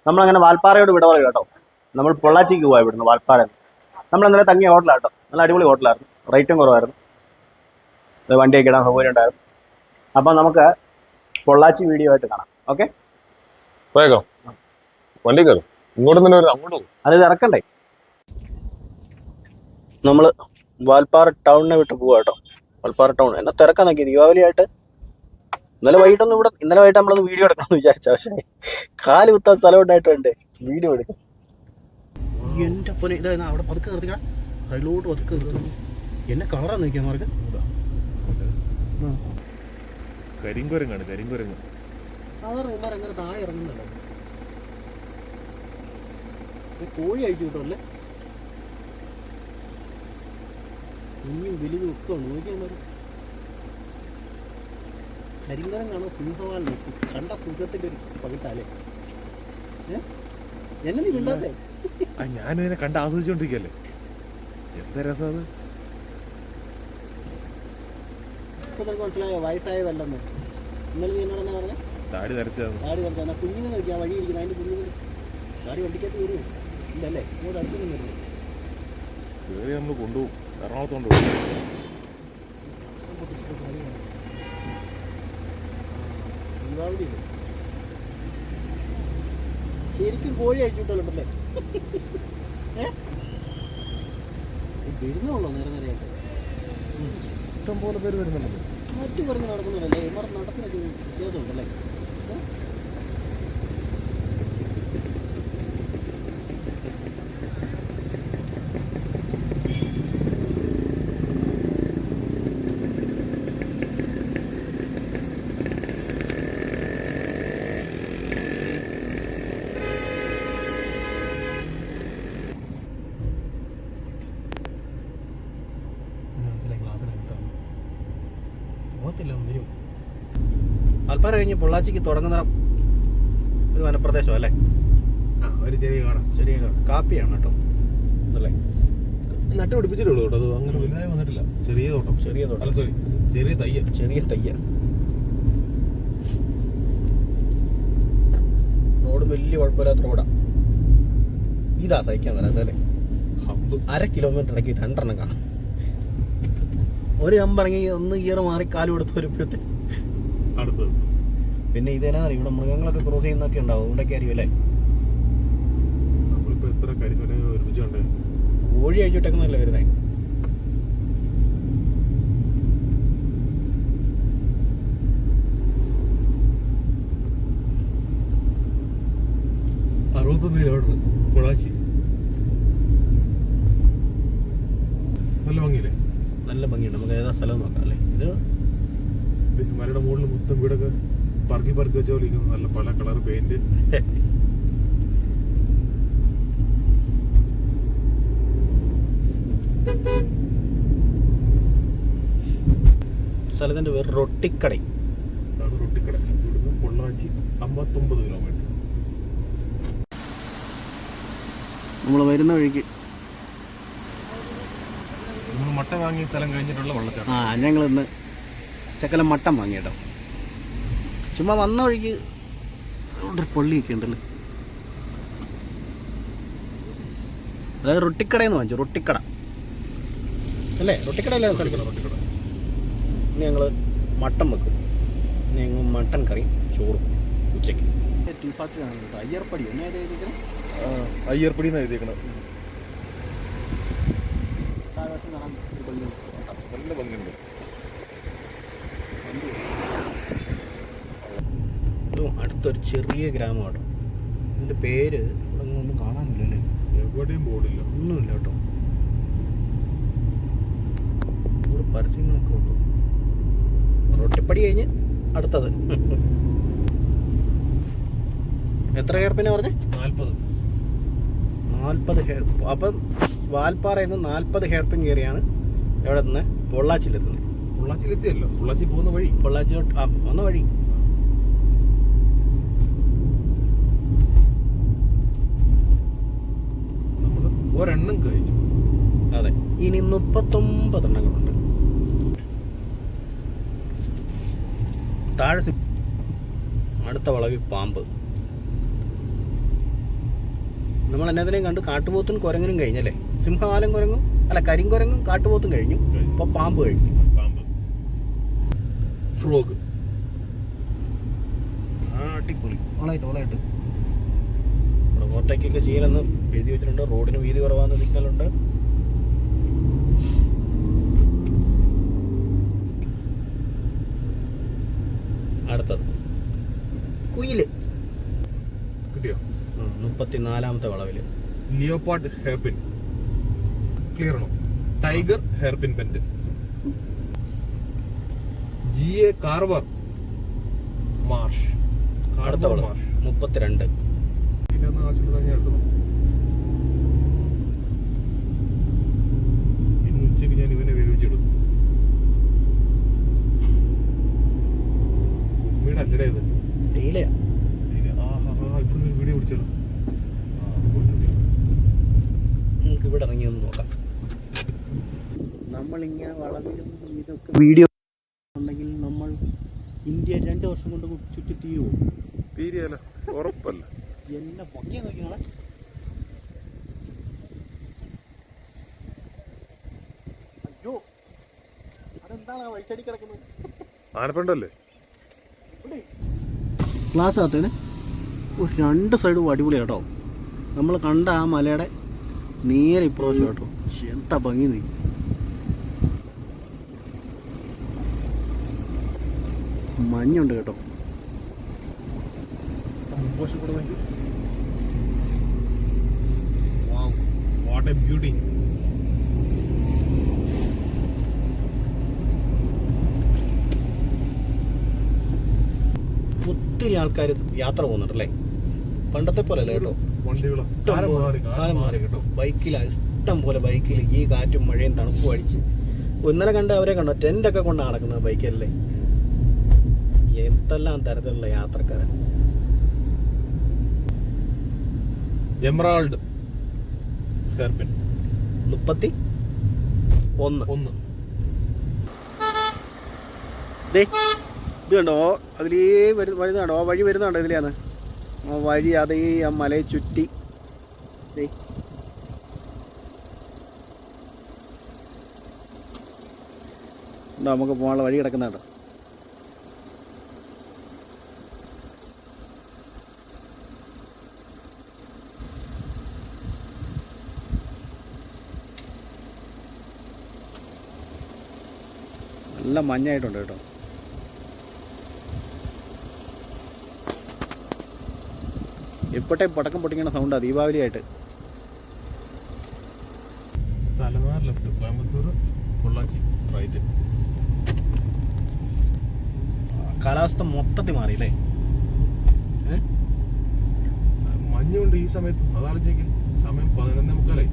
നമ്മളങ്ങനെ വാൽപ്പാറയോട് വിട പറയും കേട്ടോ. നമ്മൾ പൊള്ളാച്ചിക്ക് പോകാം ഇവിടുന്ന് വാൽപ്പാറ. നമ്മൾ ഇന്നലെ തങ്ങിയ ഹോട്ടലാട്ടോ, നല്ല അടിപൊളി ഹോട്ടലായിരുന്നു, റേറ്റും കുറവായിരുന്നു, വണ്ടിയൊക്കെ ഇടാൻ സൗകര്യം ഉണ്ടായിരുന്നു. അപ്പം നമുക്ക് പൊള്ളാച്ചി വീഡിയോ ആയിട്ട് കാണാം. ഓക്കെ, വണ്ടി കയറും ഇങ്ങോട്ട് തന്നെ വരും, അങ്ങോട്ട് പോകും. അത് ഇറക്കണ്ടേ. നമ്മൾ വാൽപ്പാറ ടൗണിനെ വിട്ട് പോവാ കേട്ടോ. വാൽപ്പാറ ടൗൺ എന്നെ തിരക്കാൻ നോക്കി ദീപാവലി ആയിട്ട്. ഇന്നലെ വൈകിട്ട് നമ്മളൊന്ന് വീഡിയോ എടുക്കണമെന്ന് വിചാരിച്ച, പക്ഷേ കാല് കുത്താൻ സ്ഥലം ഉണ്ടായിട്ടുണ്ട്, വീഡിയോ എടുക്കും. എൻ്റെ പോലെ ഇതാ അവിടെ പതുക്കെ നിർത്തിക്കണം, അതിലോട്ട് പതുക്കെ നിർത്തണം. എന്നെ കളറാന്ന് നോക്കിയാൽ മാർക്ക് കരിങ്കുരങ്ങാണ്, കരിങ്കുരങ്ങ്. സാധാരണ ഇമാർ എങ്ങനെ താഴെ ഇറങ്ങുന്നല്ലോ. കോഴി അയച്ചു കിട്ടുമല്ലേ, കുഞ്ഞും വലുതും ഒക്കെ ഉണ്ട്. നോക്കിയാൽ കരിങ്കരം കാണാൻ സിംഹവാലിന് കണ്ട സുഖത്തിന്റെ ഒരു പകിട്ടാലേ. എന്നെ നീ മിണ്ടാത്തേ? ഞാനിതിനെ കണ്ട് ആസ്വദിച്ചോണ്ടിരിക്കല്ലേ, എന്താ രസം അത്. ഇപ്പൊ നമുക്ക് മനസ്സിലായോ വയസ്സായതല്ലെന്ന്. ഇന്നലെ നീ എന്നോട് എന്നാ പറഞ്ഞ താടി നരച്ചതാണ്. താടി നരച്ചാ കുഞ്ഞിനെ നോക്കിയാൽ വഴി ഇരിക്കുന്നത്, അതിന്റെ കുഞ്ഞിന് താടി വണ്ടിക്കകത്ത് വരുമോ ഇല്ലല്ലേ, ഇങ്ങോട്ട് അടുത്തൊന്നും വരുന്നു. കയറി നമ്മൾ കൊണ്ടുപോകും, എറണാകുളത്ത് കൊണ്ടുപോകും. ശരിക്കും കോഴി അയച്ചുവിട്ടല്ലേ വരുന്നുള്ളൂ. നേരെ ഇഷ്ടം പോലെ പേര് വരുന്നുണ്ടല്ലോ. മറ്റു പറഞ്ഞ് നടക്കുന്നുണ്ടല്ലേ, ഇവർ നടത്തിനൊക്കെ വ്യത്യാസമുണ്ടല്ലേ. വരും വാൽപ്പാറ കഴിഞ്ഞ് പൊള്ളാച്ചിക്ക് തുടങ്ങുന്ന ഒരു വനപ്രദേശം അല്ലേ. ഒരു ചെറിയ കാടാ, ചെറിയ കാപ്പിയാണ് കേട്ടോ അല്ലേ. നട്ടുപിടിപ്പിച്ചിട്ടേ ഉള്ളൂ കേട്ടോ, അത് അങ്ങനെ വലുതായി വന്നിട്ടില്ല. ചെറിയ തോട്ടം, അല്ല സോറി, ചെറിയ തയ്യ. റോഡ് വലിയ കുഴപ്പമില്ലാത്ത റോഡാ. ഇതാ തയ്ക്കാൻ തരാം അല്ലേ. 1/2 കിലോമീറ്റർ ഇടയ്ക്ക് 2 എണ്ണം കാണാം. ഒരു കമ്പിറങ്ങി ഒന്ന് ഗിയർ മാറി കാല് കൊടുത്ത് വരുമ്പോഴത്തെ അടുത്തത്. പിന്നെ ഇതേനാ ഇവിടെ മൃഗങ്ങളൊക്കെ ക്രോസ് ചെയ്യുന്നൊക്കെ ഉണ്ടാവും, ഇവിടെയൊക്കെ അറിയും അല്ലേ. നമ്മളിപ്പോ എത്ര കരിമനെ ഒരുമിച്ച് കണ്ടേ. കോഴി അഴിച്ചിട്ടേക്കുന്നല്ലേ വരുന്നേ. പൊള്ളാച്ചി നല്ല ഭംഗിയില്ലേ, നല്ല ഭംഗിയുണ്ട്. നമുക്ക് ഏതാ സ്ഥലം നോക്കാം അല്ലേ. ഇത് മരയുടെ മുകളിൽ മൊത്തം വീടൊക്കെ പറക്കി വെച്ച പോലെ ഇരിക്കുന്നു, നല്ല പല കളർ പെയിന്റ്. സ്ഥലത്തിന്റെ പേര് റൊട്ടിക്കട. റൊട്ടിക്കട. ഇവിടുന്ന് പൊള്ളാച്ചി 59 കിലോമീറ്റർ. നമ്മൾ വരുന്ന വഴിക്ക് നമ്മൾ മട്ടൻ വാങ്ങിയ സ്ഥലം കഴിഞ്ഞിട്ടുള്ള വെള്ളച്ചാട്ടം. ഞങ്ങൾ ഇന്ന് ശകലം മട്ടൻ വാങ്ങി കേട്ടോ. ചുമ്മാ വന്ന വഴിക്ക് ഇവിടെ ഒരു പള്ളിയൊക്കെ ഉണ്ടല്ലോ. അതായത് റൊട്ടിക്കടയെന്ന് വാങ്ങിച്ചു, റൊട്ടിക്കട അല്ലേ, റൊട്ടിക്കടയല്ലേ റൊട്ടിക്കട. ഇനി ഞങ്ങൾ മട്ടൻ വെക്കും. ഇനി ഞങ്ങൾ മട്ടൻ കറി ചോറും ഉച്ചയ്ക്ക്. ടീ ഫാക്ടറി ആണ് കേട്ടോ. അയ്യർപ്പടി എന്നാ എഴുതിയിരിക്കണം, അയ്യർപ്പടി എന്ന് എഴുതിയേക്കണം. നല്ല ഭംഗിയുണ്ട്. അടുത്തൊരു ചെറിയ ഗ്രാമമാണ്. ഇതിൻ്റെ പേര് ഇവിടെ ഒന്നും കാണാനില്ലല്ലേ, എവിടെയും ബോർഡില്ല, ഒന്നുമില്ല കേട്ടോ. ഇവിടെ പരസ്യങ്ങളൊക്കെ ഉള്ളു. റൊട്ടിപ്പടി കഴിഞ്ഞ് അടുത്തത് എത്ര ഹെയർ പിന്നാ പറഞ്ഞേ? 40 ഹെയർ. അപ്പം വാൽപ്പാറയിൽ നിന്ന് 40 ഹെയർ പിൻ കയറിയാണ് എവിടെ നിന്ന് പൊള്ളാച്ചിയിലെത്തുന്നത്. പൊള്ളാച്ചിയിലെത്തിയല്ലോ, പൊള്ളാച്ചി പോകുന്ന വഴി, പൊള്ളാച്ചിലോട്ട് വന്ന വഴി. നമ്മള് ഒരെണ്ണം കഴിഞ്ഞു. അതെ, ഇനി 39 എണ്ണങ്ങളുണ്ട്. താഴെ അടുത്ത വളവിൽ പാമ്പ്. നമ്മൾ എന്നതിനെയും കണ്ട് കാട്ടുപോത്തും കുരങ്ങനും കഴിഞ്ഞല്ലേ. സിംഹവാലൻ കുരങ്ങും അല്ല കരിങ്കുരങ്ങും കാട്ടുപോത്തും കഴിഞ്ഞു. ഇപ്പോൾ പാമ്പ് കഴിഞ്ഞു. പാമ്പ്, ഫ്രോഗ്. അടിപൊളി. ഓളായിട്ട് ഇവിടെ ഓവർടേക്കൊക്കെ ചെയ്യലെന്ന് എഴുതി വെച്ചിട്ടുണ്ട്. റോഡിന് വീതി കുറവാന്ന് സിഗ്നലുണ്ട്. അടുത്തത് കുയില് കിട്ടിയോ? 34ാമത്തെ വളവില്. Leopard hairpin. ക്ലിയർ ആണോ? Tiger hairpin bend. GA Carver Marsh. അടുത്ത വളവ് 32. ഇതൊന്ന് ആവശ്യമുള്ള ഞാൻ എടുക്കണം. ഇന്ന് ഉച്ചയ്ക്ക് ഞാൻ ഇവനെ വേവിച്ചിടും. ഉമ്മയുടെ അല്ലടേ ഇത്. തേയിലയാ. ഇപ്പൊ വീഡിയോ പിടിച്ചാലോ? നമുക്ക് ഇവിടെ ഇറങ്ങി ഒന്ന് നോക്കാം. നമ്മളിങ്ങനെ വളവിലും ഇതൊക്കെ വീഡിയോ ഉണ്ടെങ്കിൽ നമ്മൾ ഇന്ത്യ 2 വർഷം കൊണ്ട് ചുറ്റി തീരുവോ? തീരെയല്ല, ഉറപ്പല്ല. എന്നെ പൊക്കിയാ നോക്കിയാളെ. അയ്യോ, അതെന്താണ് ആ വഴിസൈഡിൽ കിടക്കുന്നത്? ആനപ്പണ്ടല്ലേ? ക്ലാസ് ആകത്തേന് 2 സൈഡും അടിപൊളി കേട്ടോ. നമ്മൾ കണ്ട ആ മലയുടെ നേരെ ഇപ്രാവശ്യം കേട്ടോ. എന്താ ഭംഗി നീ. മഞ്ഞുണ്ട് കേട്ടോ. What a beauty. ഒത്തിരി ആൾക്കാർ യാത്ര പോകുന്നുണ്ടല്ലേ. പണ്ടത്തെ പോലെ അല്ലേ കേട്ടോ. കാലം മാറി കേട്ടോ. ബൈക്കിലാണ് ഇഷ്ടം പോലെ. ബൈക്കിൽ ഈ കാറ്റും മഴയും തണുപ്പും അടിച്ച് ഇന്നലെ കണ്ട് അവരെ കണ്ടോ ടെൻ്റൊക്കെ കൊണ്ട് നടക്കുന്നത് ബൈക്കല്ലേ. എന്തെല്ലാം തരത്തിലുള്ള യാത്രക്കാരൻ. Emerald hairpin 31. ഇത് കണ്ടോ അതിലേ വരുന്നുണ്ടോ? ആ വഴി വരുന്നുണ്ടോ? ഇതിലെയാണ് ആ വഴി. അതേ ആ മലയെ ചുറ്റി നമുക്ക് പോകാനുള്ള വഴി കിടക്കുന്നുണ്ട്. നല്ല മഞ്ഞായിട്ടുണ്ട് കേട്ടോ. എപ്പോട്ടെ പടക്കം പൊട്ടിക്കുന്ന സൗണ്ടാണ് ദീപാവലിയായിട്ട്. തലനാർ ലെഫ്റ്റ്, കോയമ്പത്തൂർ പൊള്ളാച്ചി റൈറ്റ്. കാലാവസ്ഥ മൊത്തത്തിൽ മാറിയില്ലേ. മഞ്ഞുണ്ട് ഈ സമയത്ത്. അതാലോചിക്ക്, സമയം 11:45.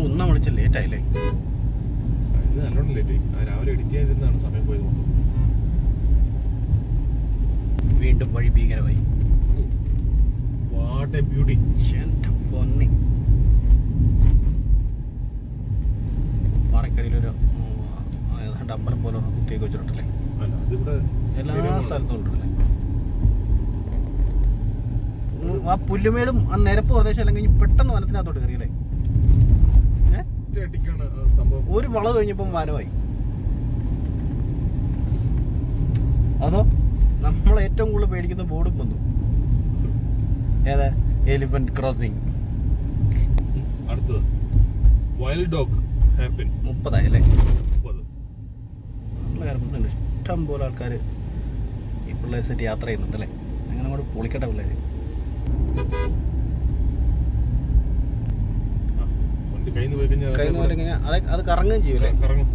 ഒന്നാം വിളിച്ച ലേറ്റായില്ലേ. ഇത് നല്ലോണം ലേറ്റായി. രാവിലെ എഡിറ്റ് ചെയ്യാനിരുന്നാണ് സമയം പോയത് മൊത്തം. വീണ്ടും വഴി ഭീകരമായി. What a beauty. പൊന്നി. പാറക്കടിയിലൊരു അമ്പലം പോലെ കുത്തിയൊക്കെ വെച്ചിട്ടുണ്ടല്ലേ. അല്ല, അതിവിടെ എല്ലാ സ്ഥലത്തും ഉണ്ടല്ലേ. ആ പുല്ലുമേടും ആ നിരപ്പ് പ്രദേശം എല്ലാം കഴിഞ്ഞ് പെട്ടെന്ന് വനത്തിനകത്തോട്ട് കയറിയല്ലേ. ഒരു വളവ് കഴിഞ്ഞപ്പം വനമായി. അതോ നമ്മൾ ഏറ്റവും കൂടുതൽ പേടിക്കുന്ന ബോർഡും വന്നു. ഏതാ? Elephant crossing. അടുത്തത് വൈൽഡ് ഡോഗ് ഹെയർപിൻ 30 ആയല്ലേ. 30. നല്ല കാര്യം. ഇഷ്ടം പോലെ ആൾക്കാർ ഈ പിള്ളേർ സെറ്റ് യാത്ര ചെയ്യുന്നുണ്ടല്ലേ. അങ്ങനെ അങ്ങോട്ട് പൊളിക്കട്ടെ പിള്ളേർ. കയ്യിൽ പോയി കഴിഞ്ഞാൽ അത് കറങ്ങുകയും ചെയ്യൂലേ. കറങ്ങും.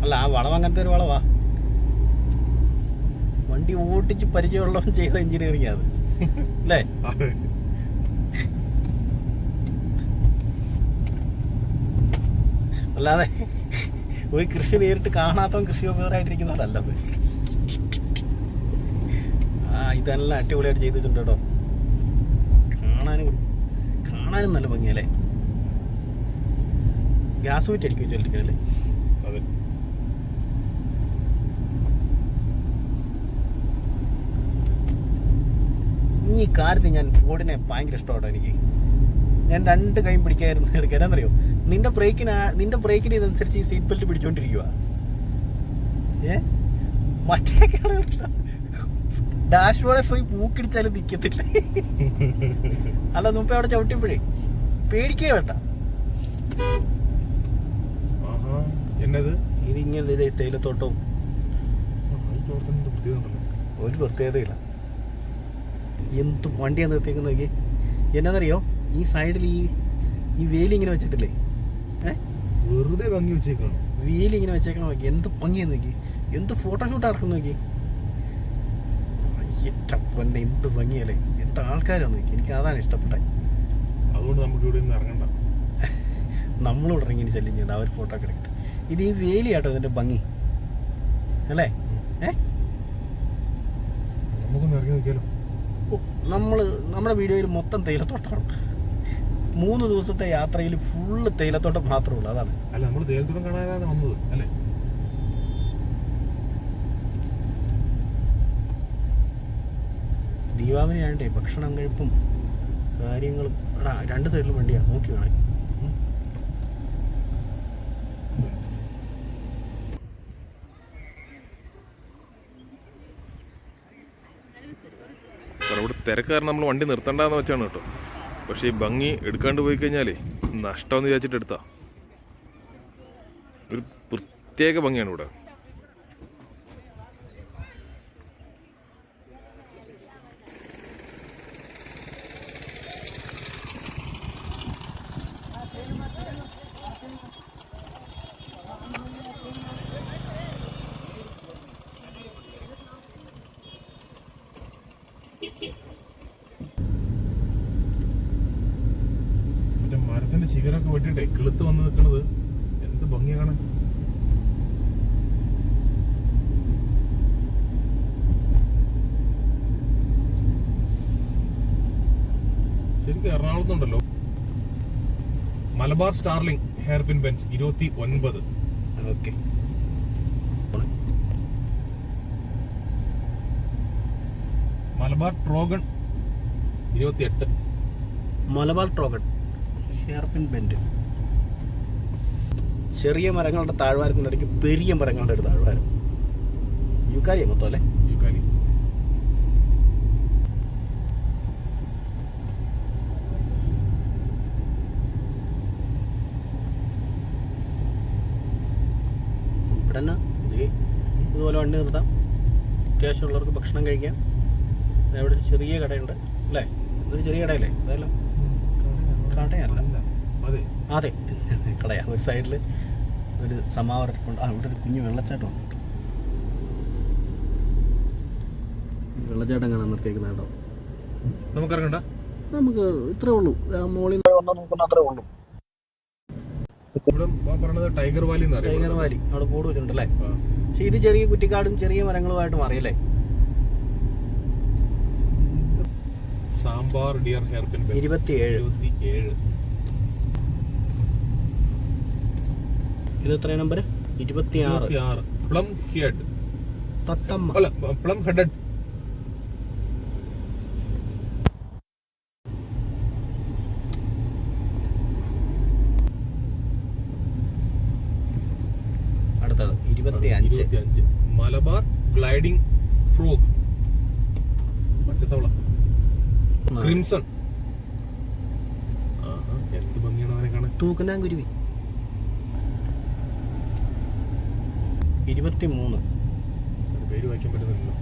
അല്ല, ആ വളം അങ്ങനത്തെ ഒരു വളവാ. വണ്ടി ഓട്ടിച്ച് പരിചയമുള്ളവൻ ചെയ്ത എഞ്ചിനീയറിംഗ് അത് അല്ലേ. അല്ലാതെ ഒരു കൃഷി നേരിട്ട് കാണാത്തവൻ കൃഷി ഓഫീസറായിട്ടിരിക്കുന്നവരല്ലത്. ഇതെല്ലാം അടിപൊളിയായിട്ട് ചെയ്ത് വെച്ചിട്ടുണ്ട് കേട്ടോ. കാണാനും നല്ല ഭംഗിയല്ലേ. ഗ്യാസ് വീറ്റ് അടിക്കും വെച്ചിരിക്കല്ലേ. ഈ കാര്യത്തിൽ ഞാൻ ഫോർഡിനെ ഭയങ്കര ഇഷ്ടമാട്ടോ എനിക്ക്. ഞാൻ 2 കൈയും പിടിക്കായിരുന്നു എടുക്കുക. എന്നാന്നറിയോ, നിന്റെ ബ്രേക്കിന് ഇതനുസരിച്ച് ഈ സീറ്റ് ബെൽറ്റ് പിടിച്ചോണ്ടിരിക്കുക. മറ്റേ ഡാഷ്ബോർഡിൽ പോയി പൂക്കിടിച്ചാലും നിൽക്കത്തില്ല. അല്ല മുമ്പേ അവിടെ ചവിട്ടിയപ്പോഴേ പേടിക്കേ വേണ്ട. ഇതിങ്ങനെ തേയിലത്തോട്ടവും ഒരു പ്രത്യേകതയില്ല. എന്ത് വണ്ടിയാണ് നിർത്തിയേക്കുന്നത് നോക്കി. എന്നാന്നറിയോ, ഈ സൈഡിൽ ഈ വേലി ഇങ്ങനെ വെച്ചിട്ടില്ലേ, വെറുതെ ഭംഗി വെച്ചേക്കാണ്. വേലി ഇങ്ങനെ വെച്ചേക്കണം നോക്കി. എന്ത് ഭംഗിയാന്ന് നോക്കി, എന്ത് ഫോട്ടോഷൂട്ട് ഇറക്കുന്നു നോക്കി. പൊന്നെ എന്ത് ഭംഗിയല്ലേ, എന്ത് ആൾക്കാരാന്ന് നോക്കി. എനിക്ക് അതാണ് ഇഷ്ടപ്പെട്ടത്. അതുകൊണ്ട് നമുക്ക് ഇവിടെ നിന്ന് ഇറങ്ങണ്ട. നമ്മളിവിടെ ഇറങ്ങി ശല്യം ചെയ്യണ്ട, അവർ ഫോട്ടോ ഒക്കെ എടുക്കട്ടെ. ഇത് ഈ വേലിയാട്ടോ ഇതിന്റെ ഭംഗി അല്ലേ. നമുക്കൊന്ന് ഇറങ്ങി നോക്കിയാലോ. നമ്മുടെ വീഡിയോയിൽ മൊത്തം തേയിലത്തോട്ടമാണ്. 3 ദിവസത്തെ യാത്രയിൽ ഫുള്ള് തേയിലത്തോട്ടം മാത്രമേ ഉള്ളൂ. അതാണ്. അല്ല, നമ്മൾ തേയിലത്തോട്ടം കാണാനാണ് വന്നത് അല്ലേ. ദീപാവലി ആണ്ടേ ഭക്ഷണം കഴിപ്പും കാര്യങ്ങളും. 2 സൈഡിലും വണ്ടിയാ, നോക്കി വേണേ. ഇവിടെ തിരക്കാരൻ നമ്മൾ വണ്ടി നിർത്തണ്ടെന്ന് വെച്ചാണ് കേട്ടോ. പക്ഷേ ഈ ഭംഗി എടുക്കാണ്ട് പോയി കഴിഞ്ഞാലേ നഷ്ടമെന്ന് വിചാരിച്ചിട്ട് എടുത്താ. ഒരു പ്രത്യേക ഭംഗിയാണ് ഇവിടെ. മരത്തിന്റെ ശിഖരമൊക്കെ വെട്ടിട്ടെ കിളുത്ത് വന്ന് നിൽക്കുന്നത് എന്ത് ഭംഗിയാ കാണാൻ. ശരിക്കും എറണാകുളത്തുണ്ടല്ലോ Malabar starling hairpin bend 29. Okay, Malabar trogon 28. Malabar trogon hairpin bend. ചെറിയ മരങ്ങളുടെ താഴ്വാരത്തിനിടയ്ക്ക് പെരിയ മരങ്ങളുടെ ഒരു താഴ്വാരം. യുക്കാലിയ മൊത്തം അല്ലേ. യുക്കാലി. ഇവിടെ തന്നെ ഇതുപോലെ വണ്ടി നിർത്താം, അത്യാവശ്യമുള്ളവർക്ക് ഭക്ഷണം കഴിക്കാം. അവിടെ ഒരു ചെറിയ കടയുണ്ട് അല്ലേ. ഇതൊരു ചെറിയ കടയല്ലേ. അതല്ല, കടയല്ല, അതെ കടയാ. ഒരു സൈഡിൽ ഒരു സമാവരമുണ്ട്. ഇവിടെ ഒരു കുഞ്ഞു വെള്ളച്ചാട്ടമുണ്ട്. വെള്ളച്ചാട്ടം കാണാൻ നിർത്തിയേക്കുന്ന കേട്ടോ. നമുക്കിറങ്ങണ്ട, നമുക്ക് ഇത്രേ ഉള്ളൂ. മോളിൽ നോക്കുന്ന അത്രേ ഉള്ളൂ. Tiger valley. ടൈഗർ വാലി അവിടെ ബോർഡ് വെച്ചിട്ടുണ്ടല്ലേ. പക്ഷെ ഇത് ചെറിയ കുറ്റിക്കാടും ചെറിയ മരങ്ങളുമായിട്ട് മാറിയല്ലേ. Sambar deer hairpin 27. ഇത് എത്ര നമ്പർ? 26. പ്ലം ഹെഡ് തത്തമ്മ. അല്ല, പ്ലം ഹെഡഡ്. അടുത്തത് 25. മലബാർ ഗ്ലൈഡിംഗ് ഫ്രോഗ് പച്ചത്തവള ക്രിംസൺ. എന്ത് ഭംഗിയാണ് അവനെ കാണാൻ. തൂക്കനാങ്കുരുവി 23. പേര് വായിക്കാൻ പറ്റുന്നില്ലല്ലോ.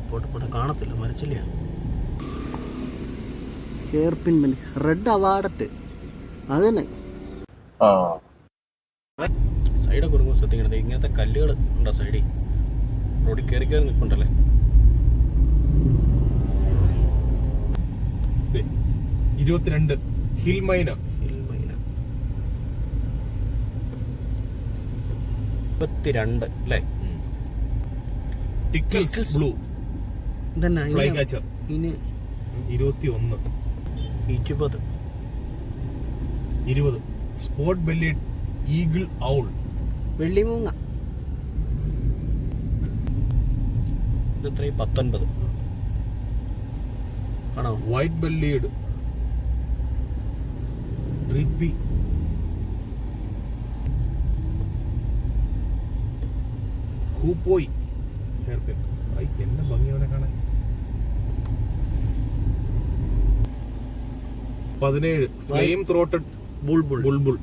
പോട്ടെ കാണത്തില്ല, മരച്ചില്ല. ഹെയർപിൻ റെഡ് അവാർഡറ്റ് അത് തന്നെ. സൈഡൊക്കെ കൊടുക്കുമ്പോൾ ശ്രദ്ധിക്കണത്. ഇങ്ങനത്തെ കല്ലുകൾ ഉണ്ടോ സൈഡിൽ? റോഡിൽ കയറി നിൽക്കുന്നുണ്ടല്ലേ. 22 ഹിൽമൈന. 22 അല്ലേ. Tickell's blue flycatcher 21. 20 spot bellied eagle owl വെള്ളിമൂങ്ങ. ഇത് 19. ആണോ? White bellied treepie, hoopoe hairpin. എന്നെ ഭംഗിയവനെ കാണാൻ. 17 ഫ്ലെയിം ത്രോട്ടഡ് ബുൾബുൾ.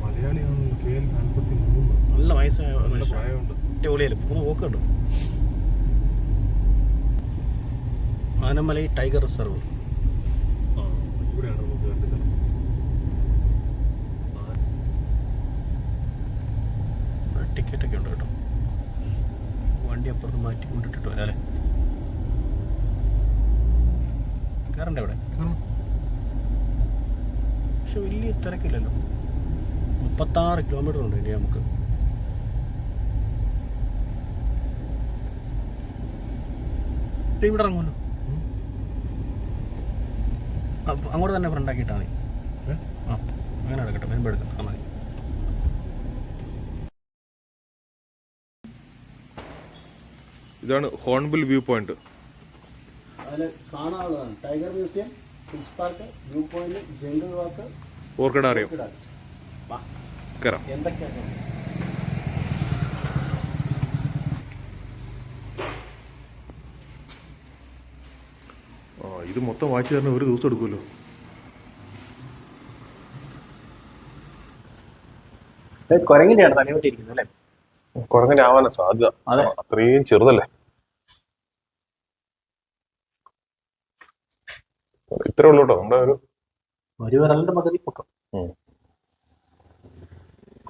മലയാളിയാണല്ലോ. KL 43. നല്ല വയസ്സായ നല്ല പ്രായമുണ്ട്. ഒളിയല്ലേ 3 പോക്കുണ്ട്. Anamalai tiger reserve. ഇവിടെയാണ് നമുക്ക് കണ്ട സ്ഥലം. ടിക്കറ്റ് ഒക്കെ ഉണ്ട് കേട്ടോ. വണ്ടി അപ്പുറത്ത് മാറ്റി കൊണ്ടിട്ടിട്ട് വരാം അല്ലേ? കയറണ്ടേ ഇവിടെ? പക്ഷെ വലിയ തിരക്കില്ലല്ലോ. 36 കിലോമീറ്റർ ഉണ്ട് ഇനി നമുക്ക്. ഇവിടെ ഇറങ്ങുമല്ലോ. അങ്ങോട്ട് തന്നെ ഫ്രണ്ടാക്കിയിട്ടാ മതി. ആ അങ്ങനെ എടുക്കട്ടെ, വരുമ്പോൾ എടുക്കാം. ആ മതി. ഇതാണ് ഹോൺബിൽ വ്യൂ പോയിന്റ്. അതിൽ കാണാനുള്ളതാണ് tiger museum, fish park, view point, jungle walk, orchidarium. കയറാം. എന്തൊക്കെയാണ്? ഇത് മൊത്തം വായിച്ചു തരുന്ന ഒരു ദിവസം എടുക്കുമല്ലോ. കുരങ്ങിൻ്റെയാണ് തലയോട്ടിരിക്കുന്നത് അല്ലേ? കുരങ്ങനെ ആവാനാ സാധ്യത. അത്രയും ചെറുതല്ലേ. ഇത്രേ ഉള്ളൂ കേട്ടോ. നമ്മുടെ ഒരു വിരലിന്റെ പകുതി പൊക്കം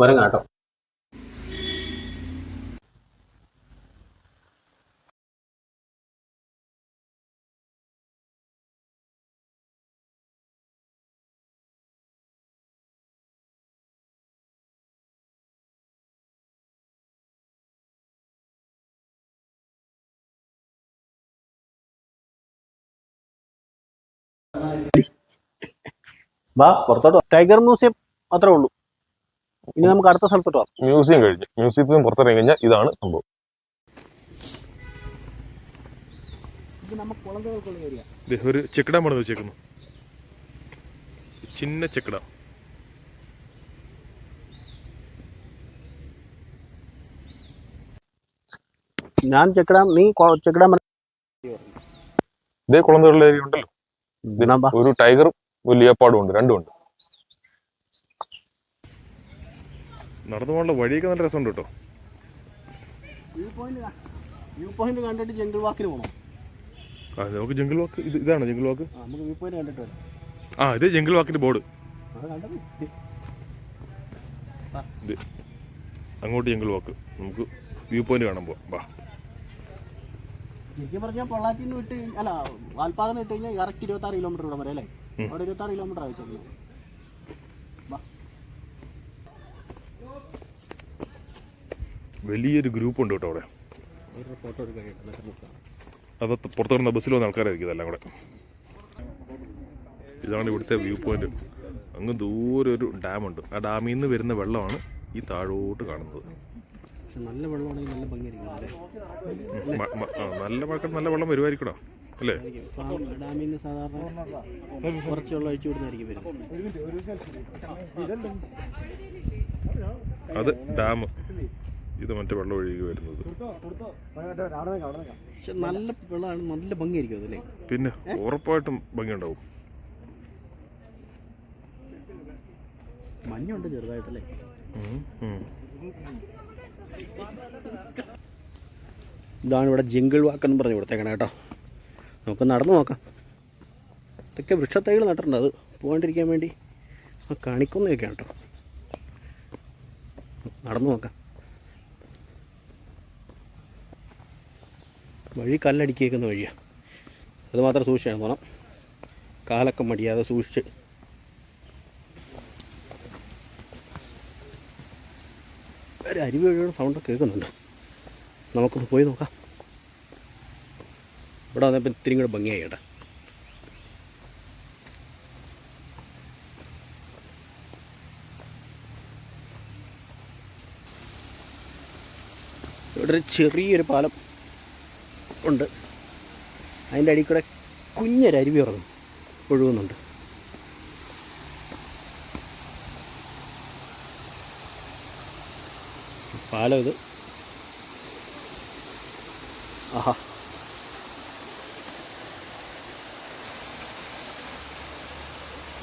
കുരങ്ങാട്ടോ. വാ പുറത്തോട്ട്. ടൈഗർ മ്യൂസിയം മാത്രമേ ഉള്ളൂ. ഇനി നമുക്ക് അടുത്ത സ്ഥലത്തോട്ട് പോകാം. മ്യൂസിയം കഴിഞ്ഞ് മ്യൂസിയത്തിൽ നിന്ന് പുറത്തിറങ്ങി കഴിഞ്ഞാൽ ഇതാണ് സംഭവം. ഒരു ചെക്ക് ഡാം ആണ് വെച്ചേക്കുന്നു. ചിന്ന ചെക്ക് ഡാം. ഞാൻ ചെക്ക് ഡാം, നീ ചെക്ക് ഡാം. ഇതേ കുളന്തോടുള്ള ഏരിയ ഉണ്ടല്ലോ. ഒരു ടൈഗറും ഒരു ലിയോപ്പാർഡും ഉണ്ട്, രണ്ടും ഉണ്ട്. നടന്നു പോകാനുള്ള വഴിയൊക്കെ നല്ല രസമുണ്ട് കേട്ടോ. വ്യൂ പോയിന്റ് കണ്ടിട്ട് ജംഗിൾ വാക്കിന് പോകണം. നമുക്ക് ജംഗിൾ വാക്ക് ഇതാണ് ജംഗിൾ വാക്ക്. നമുക്ക് വ്യൂ പോയിന്റ് കണ്ടിട്ട് വരാം. ഇത് ജംഗിൾ വാക്കിന്റെ ബോർഡ്. അങ്ങോട്ട് ജംഗിൾ വാക്ക്. നമുക്ക് വ്യൂ പോയിന്റ് കാണാൻ പോവാം. വാ. ശരിക്കും പറഞ്ഞാൽ പൊള്ളാച്ചിയിൽ നിന്ന് വിട്ട് അല്ല വാൽപ്പാറ വിട്ട് കഴിഞ്ഞാൽ കറക്റ്റ് 26 കിലോമീറ്റർ ഇവിടെ വരെ അല്ലേ? അവിടെ 26 കിലോമീറ്റർ ആവശ്യം. വലിയൊരു ഗ്രൂപ്പ് ഉണ്ട് കേട്ടോ അവിടെ. ഫോട്ടോ എടുക്കാൻ അത് പുറത്തു കിടന്ന ബസ്സിൽ വന്ന ആൾക്കാരായിരിക്കും ഇതെല്ലാം കൂടെ. ഇതാണ് ഇവിടുത്തെ വ്യൂ പോയിന്റ്. അങ്ങ് ദൂരെ ഒരു ഡാമുണ്ട്. ആ ഡാമിൽ നിന്ന് വരുന്ന വെള്ളമാണ് ഈ താഴോട്ട് കാണുന്നത്. നല്ല വെള്ളമാണെങ്കിൽ നല്ല ഭംഗിയായിരിക്കും. നല്ല മഴക്കാലത്ത് നല്ല വെള്ളം വരുമായിരിക്കണോ അല്ലേ? ഡാമിൽ നിന്ന് സാധാരണ കുറച്ച് വെള്ളം അഴിച്ചു വിടുന്നതായിരിക്കും വരും. അത് ഡാം. ഇത് മറ്റേ വെള്ളം ഒഴുകി വരുന്നത്. പക്ഷെ നല്ല വെള്ളമാണ്, നല്ല ഭംഗിയായിരിക്കും അതല്ലേ? പിന്നെ ഉറപ്പായിട്ടും ഭംഗിയുണ്ടാവും. മഞ്ഞുണ്ട് ചെറുതായിട്ടല്ലേ? ഇതാണ് ഇവിടെ ജംഗിൾ വാക്കെന്ന് പറഞ്ഞ് കൊടുത്തേക്കണം കേട്ടോ. നമുക്ക് നടന്നു നോക്കാം. ഇതൊക്കെ വൃക്ഷത്തൈകൾ നട്ടിട്ടുണ്ട്, അത് പോകാണ്ടിരിക്കാൻ വേണ്ടി കാണിക്കുന്നതൊക്കെയാണ് കേട്ടോ. നടന്നു നോക്കാം. വഴി കല്ലടിക്കേക്കുന്ന വഴിയാണ്. അത് മാത്രം സൂക്ഷിച്ചാണ് പോകണം. കാലൊക്കെ മടിയാതെ സൂക്ഷിച്ച്. ഒരു അരുവി വഴിയുടെ സൗണ്ടൊക്കെ കേൾക്കുന്നുണ്ട്. നമുക്കൊന്ന് പോയി നോക്കാം. ഇവിടെ വന്നപ്പോൾ ഇത്തിരി കൂടെ ഭംഗിയായി കേട്ടോ. ഇവിടെ ഒരു ചെറിയൊരു പാലം ഉണ്ട്. അതിൻ്റെ അടിയിൽ കൂടെ കുഞ്ഞൊരരുവി ഒഴുകുന്നുണ്ട്. പാലം ഇത്. ആഹാ,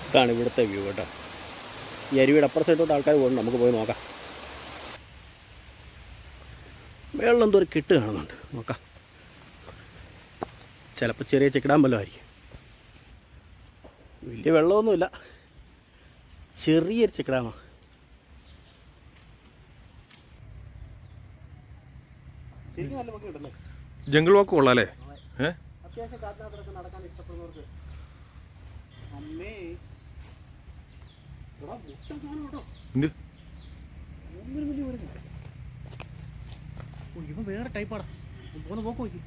ഇതാണ് ഇവിടുത്തെ വ്യൂ കേട്ടോ. ഈ അരുവിയുടെ അപ്പുറ സൈഡോട്ട് ആൾക്കാർ പോകുന്നുണ്ട്. നമുക്ക് പോയി നോക്കാം. വെള്ളം എന്തോ ഒരു കെട്ട് കാണുന്നുണ്ട്, നോക്കാം. ചിലപ്പോൾ ചെറിയ ചെക്കിടാൻ വല്ലതും ആയിരിക്കും. വലിയ വെള്ളമൊന്നുമില്ല, ചെറിയൊരു ചെക്കിടാമോ. ശരിക്കും നല്ല ഭംഗി ഉണ്ടല്ലേ. ജംഗിൾ വാക്ക് കൊള്ളാം അല്ലേ? അത്യാവശ്യം കാട്ടിനകത്തൊക്കെ നടക്കാൻ ഇഷ്ടപ്പെടുന്നവർക്ക്. അമ്മേ, ഇവ വേറെ ടൈപ്പാടാ. പോന്ന് പോക്ക് നോക്കി.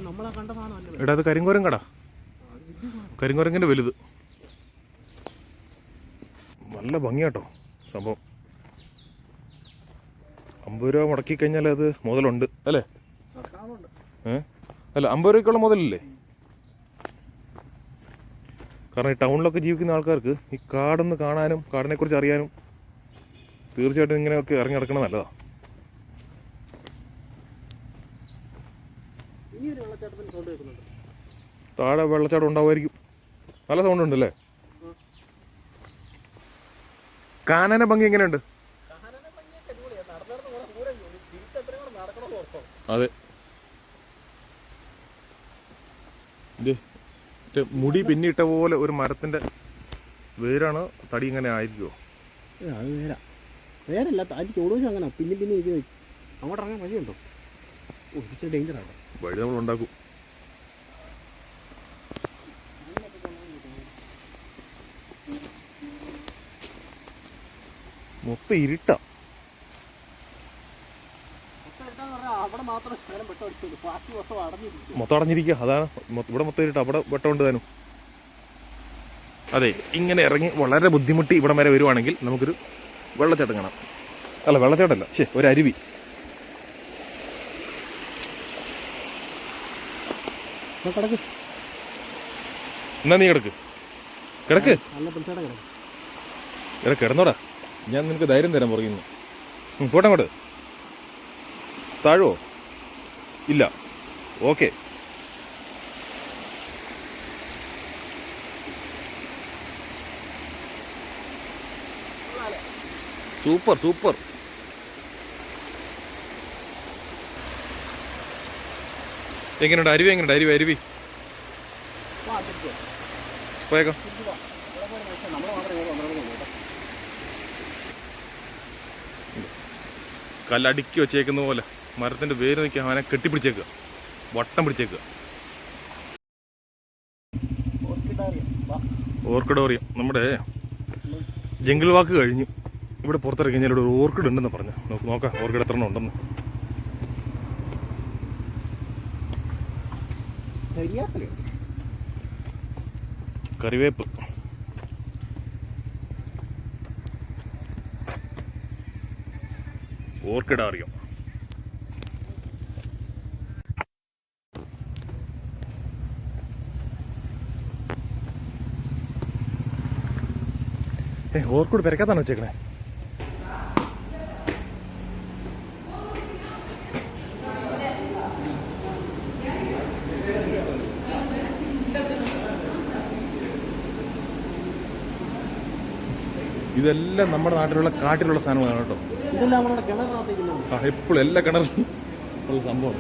നമ്മളാ കണ്ട സാധനം. എടാ, അത് കരിങ്കോരം കടാ. കരിങ്കോരങ്ങിൻ്റെ വലുത്. നല്ല ഭംഗിയാട്ടോ സംഭവം. 50 രൂപ മുടക്കി കഴിഞ്ഞാൽ അത് മുതലുണ്ട് അല്ലേ? അല്ല, 50 രൂപയ്ക്കുള്ള മുതലല്ലേ? കാരണം ഈ ടൗണിലൊക്കെ ജീവിക്കുന്ന ആൾക്കാർക്ക് ഈ കാടൊന്ന് കാണാനും കാടിനെക്കുറിച്ച് അറിയാനും തീർച്ചയായിട്ടും ഇങ്ങനെയൊക്കെ ഇറങ്ങി നടക്കണം നല്ലതാണ്. താഴെ വെള്ളച്ചാട്ടം ഉണ്ടാവുമായിരിക്കും. നല്ല സൗണ്ട് ഉണ്ടല്ലേ? കാനന ഭംഗി എങ്ങനെയുണ്ട്? അതെ, ഇത് മുടി പിന്നിട്ട പോലെ ഒരു മരത്തിന്റെ വേരാണ്. തടി ഇങ്ങനെ ആയിരിക്കുമോ? അത് വേരല്ല, താറ്റി ചോദിച്ചു. അങ്ങനെ പിന്നെ ഇത് അങ്ങോട്ട് ഇറങ്ങാൻ വഴിയുണ്ടോ? ഒരിച്ചിരി ഡേഞ്ചറാണ്. വഴി നമ്മൾ ഉണ്ടാക്കും. മൊത്തം ഇരുട്ടാ. മൊത്തം അടഞ്ഞിരിക്കുക. അതാണ് ഇവിടെ മൊത്തം ഇരുട്ടാ. അവിടെ വെട്ടമുണ്ട് താനും. അതെ, ഇങ്ങനെ ഇറങ്ങി വളരെ ബുദ്ധിമുട്ടി ഇവിടെ വരെ വരുവാണെങ്കിൽ നമുക്കൊരു വെള്ളച്ചാട്ടം കാണാം. അല്ല, വെള്ളച്ചാട്ടമല്ല, ഒരു അരുവി. എന്നാ നീ കിടക്ക് എടാ, കിടന്നോടാ. ഞാൻ നിനക്ക് ധൈര്യം തരാൻ പറയുന്നു. പോട്ടെ, അങ്ങോട്ട് താഴോ? ഇല്ല, ഓക്കെ. Super super. എങ്ങനെയുണ്ട് അരുവി? എങ്ങനെയുണ്ട് അരുവി? പോയേക്കാം. കല്ലടുക്കി വെച്ചേക്കുന്ന പോലെ മരത്തിന്റെ വേര് നോക്കി അവനെ കെട്ടിപ്പിടിച്ചേക്കുക, വട്ടം പിടിച്ചേക്കുക. ഓർക്കിഡോറിയം. നമ്മുടെ ജംഗിൾ വാക്ക് കഴിഞ്ഞു. ഇവിടെ പുറത്തിറങ്ങി കഴിഞ്ഞാൽ ഇവിടെ ഒരു ഓർക്കിഡ് ഉണ്ടെന്ന് പറഞ്ഞു. നോക്കാം ഓർക്കിഡ് എത്ര എണ്ണം ഉണ്ടെന്ന്. കറിവേപ്പ്. ഓർക്കിഡാറിയം. ഓർക്കിഡ് പെരക്കാത്താണ് വെച്ചേക്കണേ. ഇതെല്ലാം നമ്മുടെ നാട്ടിലുള്ള കാട്ടിലുള്ള സാധനങ്ങളാണ് കേട്ടോ. എപ്പോഴും എല്ലാ കിണറിലും ഉള്ള സംഭവം.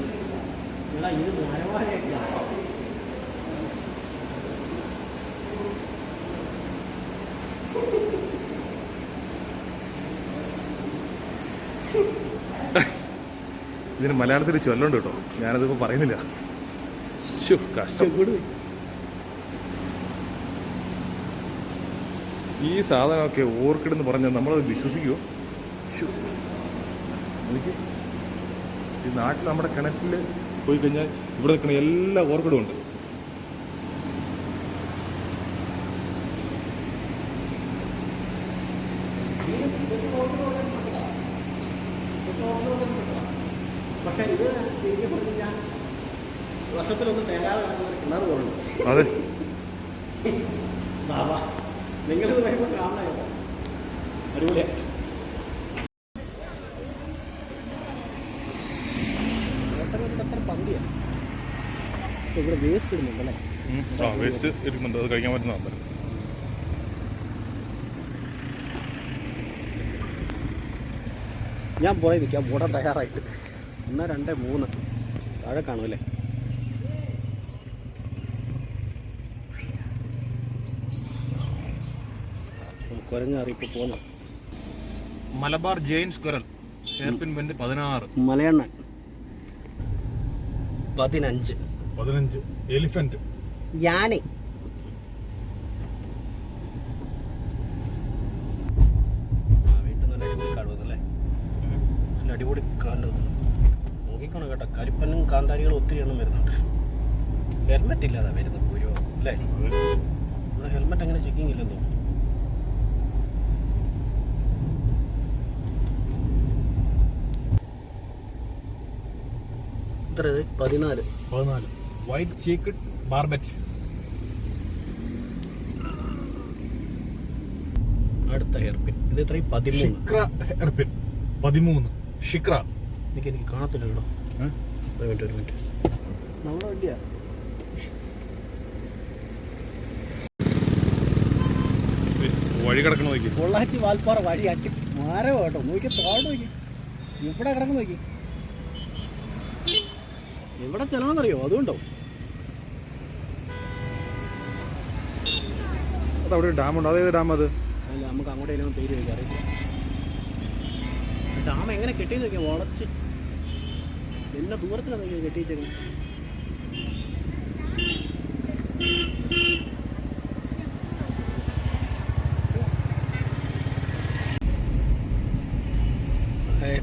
ഇതിന് മലയാളത്തിൽ ചൊല്ലുണ്ട് കേട്ടോ, ഞാനതിപ്പോൾ പറയുന്നില്ല. കഷ്ടം. ഈ സാധനമൊക്കെ ഓർക്കിഡ് എന്ന് പറഞ്ഞാൽ നമ്മളത് വിശ്വസിക്കുമോ? എനിക്ക് ഈ നാട്ടിൽ നമ്മുടെ കിണറ്റിൽ പോയി കഴിഞ്ഞാൽ ഇവിടെ നിൽക്കുന്ന എല്ലാ ഓർക്കിഡും ഉണ്ട്. പക്ഷേ ഇത് ശരിക്കും പറഞ്ഞു കഴിഞ്ഞാൽ വർഷത്തിലൊന്നും തേരാതെ കിടക്കുന്ന ഒരു കിണർ പോലുണ്ട്. അതെ, ബാബാ നിങ്ങൾ പറയുമ്പോൾ കാണണം അടിപൊളിയാണ്. അത്ര പന്തിയാണ് ഇവിടെ വേസ്റ്റ് ഇടുന്നുണ്ടല്ലേ? വേസ്റ്റ് ഇരിക്കുന്നുണ്ട്, അത് കഴിക്കാൻ പറ്റുന്നതാണ്. ഞാൻ പോയി നിൽക്കാം ഓടാൻ തയ്യാറായിട്ട്. 1, 2, 3 താഴെ കാണുമല്ലേ? കുരങ്ങ് അറിയിപ്പ് പോന്നു. Malabar giant squirrel hairpin bend 16. മലയണ്ണൻ 15. എലിഫന്റ് യാന വീട്ടിൽ നല്ല അടിപൊളി കാണുന്നല്ലേ? നല്ല അടിപൊളി കാണുന്നത് നോക്കിക്കോണം കേട്ടോ. കരിപ്പനും കാന്താരികളും ഒത്തിരി എണ്ണം വരുന്നുണ്ട്. ഹെൽമെറ്റ് ഇല്ലാതെ വരുന്നത് പൂരോ അല്ലേ? നമ്മുടെ ഹെൽമെറ്റ് അങ്ങനെ ചെക്കിങ് ഇല്ലെന്ന് തോന്നുന്നു. എത്ര? 14. White cheeked barbet. അടുത്ത ഹെയർപിൻ ഇത് എത്രയും 13. ഹെയർപിൻ 13. ഷിക്ര. എനിക്ക് കാണത്തില്ലല്ലോ. ഒരു മിനിറ്റ് നമ്മുടെ വണ്ടിയാ. വഴി കിടക്കണം നോക്കി. പൊള്ളാച്ചി വാൽപ്പാറ വഴി അട്ടി മാരോ കേട്ടോ. നോക്കി താഴെ നോക്കി എവിടെ കിടക്കുന്നു നോക്കി. എവിടെ ചെലവെന്നറിയോ? അതുകൊണ്ടോ അവിടെ ഒരു ഡാമുണ്ട്. അതേത് ഡാം അത്? അല്ല നമുക്ക് അങ്ങോട്ട് ചെല്ലുമ്പോൾ പേര് ചോദിക്കാം, അറിയില്ല. ഡാം എങ്ങനെ കെട്ടി നോക്കിയാൽ വളച്ച് എല്ലാ ദൂരത്തിലാണ് നോക്കിയാൽ കെട്ടിയിട്ടേക്കുന്നത്.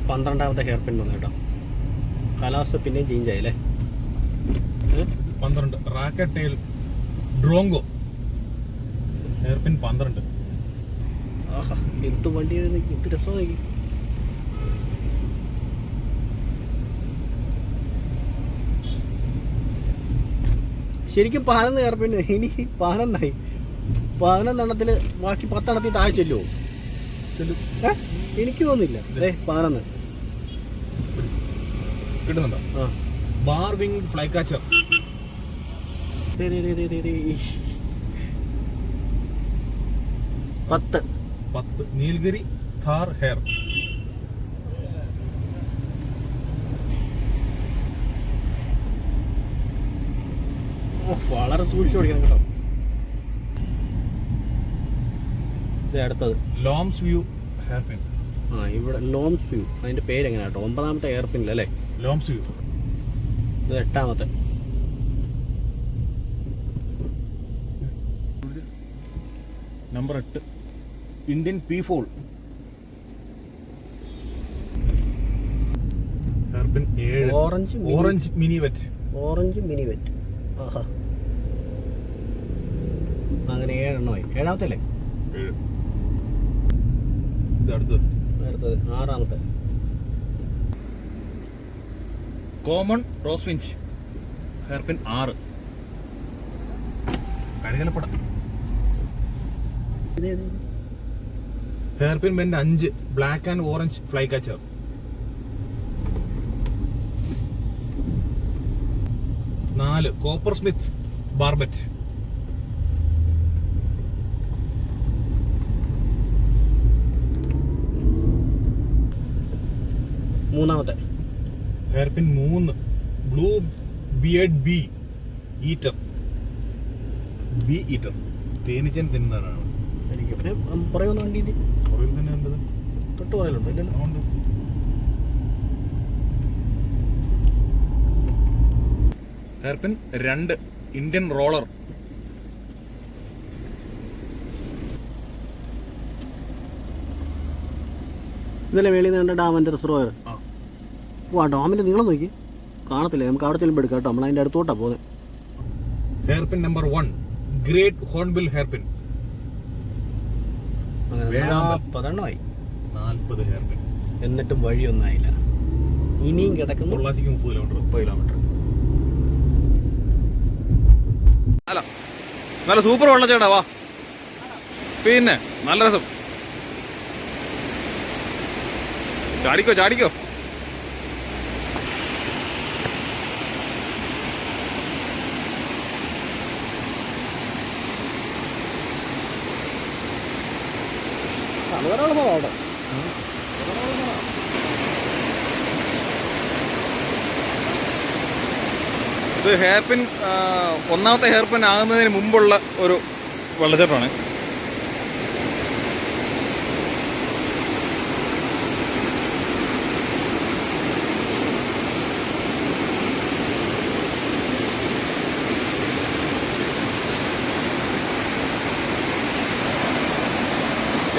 പന്ത്രണ്ടാമത്തെ ഹെയർ പിൻ വന്നു കേട്ടോ. കാലാവസ്ഥ പിന്നെയും ചേഞ്ച് ആയില്ലേ? 12. Racket tail drongo hairpin 12. ആഹാ എന്ത് വണ്ടി എന്ത് രസം നോക്കി. ശരിക്കും 11 ഹെയർ പിൻ, ഇനി 11 11 ബാക്കി 10 താഴെ ചെല്ലുമോ? എനിക്ക് തോന്നുന്നില്ല. 11 കിട്ടുന്നുണ്ടോ? Bar wing fly catcher. 10. Nilgiri Thar hair. വളരെ സൂക്ഷിച്ചു ഓടിക്കണം കേട്ടോ. ഇത് അടുത്തത് ലോംസ് വ്യൂ ഹെയർപിൻ. ഇവിടെ ലോംസ് വ്യൂ അതിന്റെ പേര് എങ്ങനെയാ കേട്ടോ? 9ാമത്തെ ഹെയർ പിൻ അല്ലേ? Loam's view. ഇത് 8ാമത്തെ. Number 8 Indian peafowl hairpin 7. Orange minivet. ആഹാ അങ്ങനെ 7 എണ്ണമായി. 7ാമത്തെ അല്ലേ? ഇത് അടുത്തത് 6ാമത്തെ. Common rosefinch hairpin 6. കഴുകലപ്പട hairpin bend 5. Black and orange flycatcher. 4. Coppersmith barbet. 3ാമത്തെ hairpin 3. Blue bearded bee eater. തേനീച്ചൻ തിന്നതാണ്. ശരിക്കും പറയുന്ന വണ്ടിയിൽ തന്നെ ഉണ്ടത്. തൊട്ട് പറയലുണ്ടോ? ഇല്ലല്ലോ. ഹെയർപിൻ 2. Indian roller. ഇതല്ലേ വെളിയിൽ നിന്ന് കണ്ട ഡാമിൻ്റെ റിസർവോയർ? ആ ഡാമിൻ്റെ നീളം നോക്കി കാണത്തില്ലേ? നമുക്ക് അവിടെ ചെല്ലുമ്പോൾ എടുക്കാം കേട്ടോ. നമ്മൾ അതിൻ്റെ അടുത്തോട്ടാണ് പോകുന്നത്. Hairpin number 1 great hornbill hairpin. 40 എണ്ണമായി. 40 hairpin. എന്നിട്ടും വഴിയൊന്നായില്ല. ഇനിയും കിടക്കുന്നു. പൊള്ളാച്ചിക്ക് 30 കിലോമീറ്റർ. 30 കിലോമീറ്റർ. അല്ല നല്ല സൂപ്പർ വെള്ളച്ചാട്ടാ. വാ, പിന്നെ നല്ല രസം. ചാടിക്കോ ചാടിക്കോ. ഇത് ഹെയർപിൻ, ഒന്നാമത്തെ ഹെയർപിൻ ആകുന്നതിന് മുമ്പുള്ള ഒരു വെള്ളച്ചാട്ടമാണ്.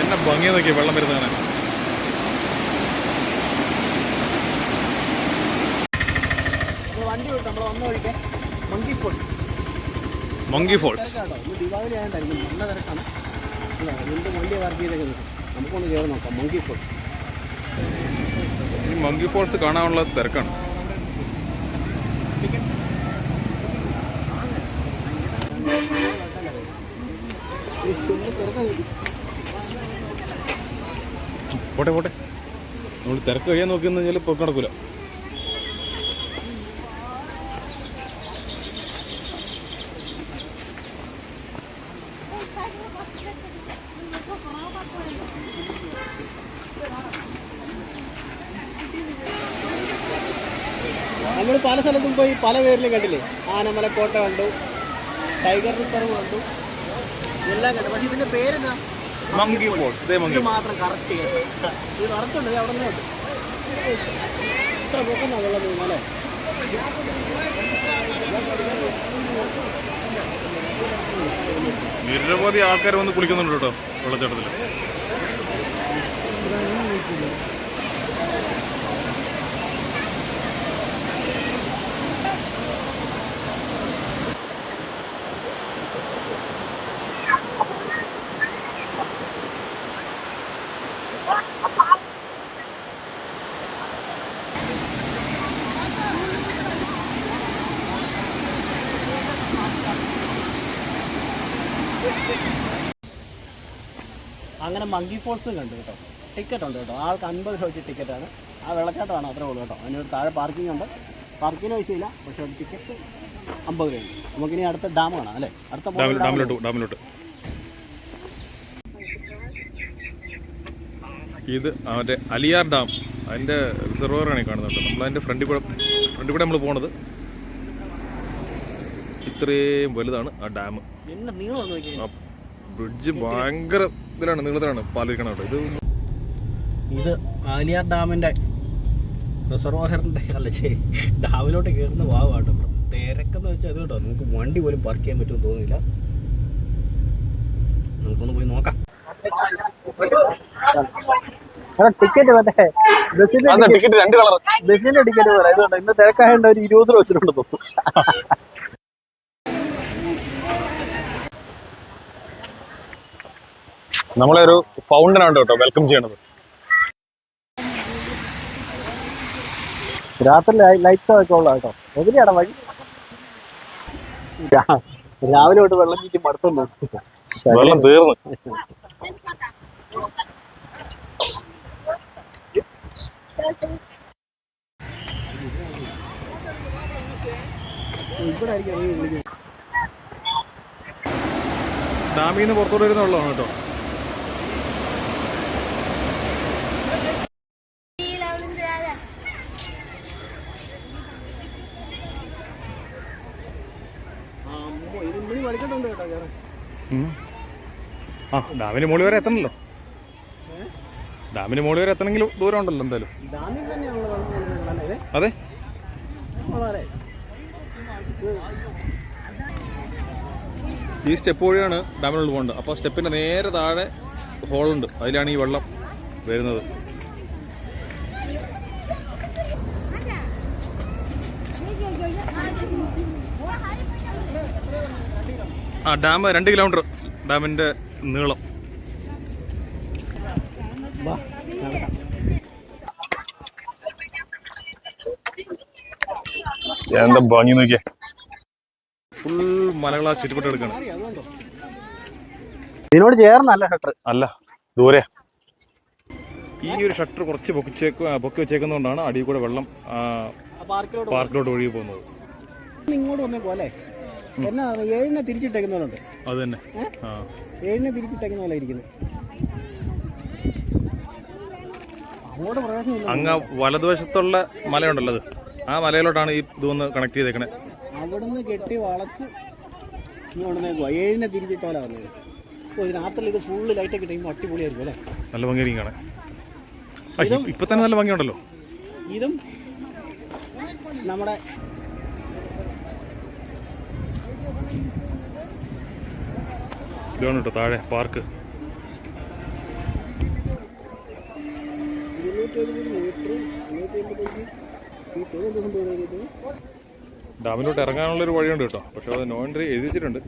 എന്നെ ഭംഗി നോക്കി വെള്ളം വരുന്നതാണ്. വണ്ടി വിട്ടു നമ്മൾ വന്ന വഴിക്ക് monkey falls. Monkey falls Deepavali ആയതായിരിക്കും, നല്ല തിരക്കാണ്. അല്ല എന്ത് വണ്ടി വർക്ക് ചെയ്തേക്കുന്നത്, നമുക്കൊന്ന് കയറി നോക്കാം. Monkey falls. ഈ മങ്കി ഫോൾസ് കാണാനുള്ള തിരക്കാണ്. പോട്ടെ പോട്ടെ, നമ്മൾ തിരക്ക് കഴിയാൻ നോക്കിയെന്ന് കഴിഞ്ഞാൽ പൊക്കെ നടക്കൂല. നമ്മൾ പല സ്ഥലത്തും പോയി പല പേരിലും കണ്ടില്ലേ. ആനമലക്കോട്ട കണ്ടു, ടൈഗർ റിസർവ് കണ്ടു, എല്ലാം കണ്ടു. പക്ഷെ ഇതിന്റെ പേരെന്താ? Monkey falls. ഇത് മാത്രം കറക്റ്റ് കേട്ടോ. ഇത് കറക്റ്റുണ്ട്, അവിടെ തന്നെ ഉണ്ട്. ഇത്ര പൊക്കുന്ന വെള്ളം നീങ്ങല്ലേ. നിരവധി ആൾക്കാർ വന്ന് കുളിക്കുന്നുണ്ട് കേട്ടോ വെള്ളച്ചാട്ടത്തിൽ. അങ്ങനെ മങ്കി ഫോൾസും കണ്ടു കേട്ടോ. ടിക്കറ്റ് ഉണ്ട് കേട്ടോ, ആൾക്ക് 50 രൂപ വെച്ച് ടിക്കറ്റാണ്. ആ വെള്ളച്ചാട്ടമാണ്, അത്രേ ഉള്ളൂ കേട്ടോ. അതിനൊരു താഴെ പാർക്കിംഗ് ഉണ്ട്, പാർക്കിങ്ങിന് പൈസയില്ല. പക്ഷേ ഒരു ടിക്കറ്റ് 50 രൂപയുണ്ട്. നമുക്കിനി അടുത്ത ഡാം കാണാം അല്ലേ. അടുത്ത ഡാമിലോട്ട്. ഇത് അവൻ്റെ അലിയാർ ഡാം, അതിൻ്റെ റിസർവറാണ് ഈ കാണുന്നത്. നമ്മളതിൻ്റെ ഫ്രണ്ടിൽ കൂടെ നമ്മൾ പോണത്. ഇത്രയും വലുതാണ് ആ ഡാം. പിന്നെ നീളം നോക്കിയാൽ ബ്രിഡ്ജ് ഭയങ്കര നീളത്തിലാണ് പാലിരിക്കണം കേട്ടോ. ഇത് ആലിയാർ ഡാമിൻ്റെ റിസർവോയറിൻ്റെ ഡാമിലോട്ട് കയറുന്ന ഭാഗമാട്ടോ. ഇവിടെ തിരക്കെന്ന് വെച്ചാൽ അത് കേട്ടോ, നമുക്ക് വണ്ടി പോലും പാർക്ക് ചെയ്യാൻ പറ്റുമെന്ന് തോന്നുന്നില്ല. നമുക്കൊന്ന് പോയി നോക്കാം. ടിക്കറ്റ് മറ്റേ ബസ്സിന്റെ ടിക്കറ്റ് 2 കളർ ബസ്സിന്റെ ടിക്കറ്റ് പോലെ ഇതുകൊണ്ട് ഇന്ന് തിരക്കായതുകൊണ്ട് ഒരു 20 രൂപ വെച്ചിട്ടുണ്ട് തോന്നുന്നു. നമ്മളെ ഒരു ഫൗണ്ടനാണ് കേട്ടോ വെൽക്കം ചെയ്യണത്. രാത്രി ലൈറ്റ്സ് ഒക്കെ ഉള്ള കേട്ടോ. എതിരെയാണ് വഴി. രാവിലെ തൊട്ട് വെള്ളം ചീറ്റി മടുത്തൊന്നും വെള്ളം തീർന്നു. ഡാമിൽ നിന്ന് പുറത്തോട്ട് വരുന്ന വെള്ളമാണ് കേട്ടോ. ആ ഡാമിന് മുകളിൽ വരെ എത്തണല്ലോ. ഡാമിന് മുകളിൽ വരെ എത്തണമെങ്കിൽ ദൂരം ഉണ്ടല്ലോ എന്തായാലും. അതെ, ഈ സ്റ്റെപ്പ് വഴിയാണ് ഡാമിനുള്ളിൽ പോകേണ്ടത്. അപ്പോൾ സ്റ്റെപ്പിൻ്റെ നേരെ താഴെ ഹോളുണ്ട്, അതിലാണ് ഈ വെള്ളം വരുന്നത്. ആ ഡാം 2 കിലോമീറ്റർ ഡാമിൻ്റെ നീളം. എന്താ ഭംഗി നോക്കിയേ, ഫുൾ മലകളാ ചുറ്റുപെട്ട് എടുക്കണം. ഇതിനോട് ചേർന്നല്ല ഷട്ടർ, അല്ല ദൂരെ. ഈ ഒരു ഷട്ടർ കുറച്ച് പൊക്കി വെച്ചേക്കുന്നതുകൊണ്ടാണ് അടിയിൽ കൂടെ വെള്ളം പാർക്കിലോട്ട് ഒഴുകി പോകുന്നത്. ഇങ്ങോട്ട് വന്നേക്കോ അല്ലേ? എന്നാ 7 തിരിച്ചിട്ടേക്കുന്നവരുണ്ട്. അത് തന്നെ 7 തിരിച്ചിട്ടേക്കുന്ന പോലെ ഇരിക്കുന്നത്. അങ്ങോട്ട് പ്രവേശനം അങ്ങ് വലതുവശത്തുള്ള മലയുണ്ടല്ലോ, അത് ആ മലയിലോട്ടാണ് ഈ ഇതൊന്ന് കണക്ട് ചെയ്തേക്കണേ. അവിടുന്ന് കെട്ടി വളച്ച് ഇങ്ങോട്ട് വന്നേക്കോ. 7 തിരിച്ചിട്ടാലാ വന്നത്. ഓ, രാത്രി ഇത് ഫുള്ള് ലൈറ്റൊക്കെ ഇട്ടെങ്കിൽ അടിപൊളിയായിരിക്കും അല്ലേ? നല്ല ഭംഗിയായിരിക്കും കാണാൻ. ഇപ്പൊ തന്നെ നല്ല ഭംഗിയുണ്ടല്ലോ. ഇതും നമ്മുടെ ഇതാണ് കേട്ടോ താഴെ പാർക്ക്. 270 മീറ്റർ. ഡാമിലോട്ട് ഇറങ്ങാനുള്ളൊരു വഴിയുണ്ട് കേട്ടോ, പക്ഷെ അത് നോ എൻട്രി എഴുതി വെച്ചിട്ടുണ്ട്.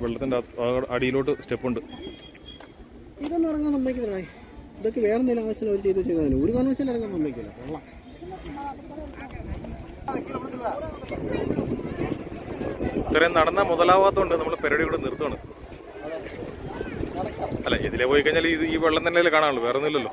വെള്ളത്തിൻ്റെ അടിയിലോട്ട് സ്റ്റെപ്പുണ്ട്. ഇതൊന്നും ഇറങ്ങാൻ സമ്മതിക്കില്ല. ഇതൊക്കെ വേറെ എന്തെങ്കിലും ആവശ്യത്തിന് അവർ ചെയ്ത് ചെയ്താലും ഒരു കാരണവശാലും ഇറങ്ങാൻ സമ്മതിക്കില്ല. കൊള്ളാം. ഇത്രയും നടന്നാൽ മുതലാവാത്തതുകൊണ്ട് നമ്മൾ പരിപാടി ഇവിടെ നിർത്തുകയാണ്. അല്ല, ഇതിലെ പോയി കഴിഞ്ഞാൽ ഇത് ഈ വെള്ളം തന്നെ കാണാനുള്ളൂ, വേറെ ഒന്നുമില്ലല്ലോ.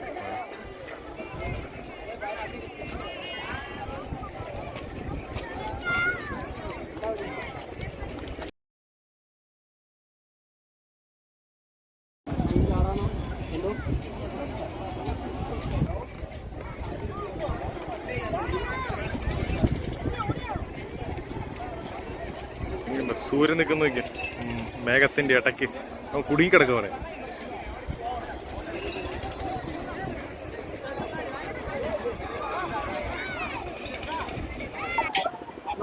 സൂര്യൻ നിൽക്കുന്ന നോക്കിയ മേഘത്തിന്റെ ഇടയ്ക്ക് കുടുങ്ങിക്കിടക്കുക പറയാം.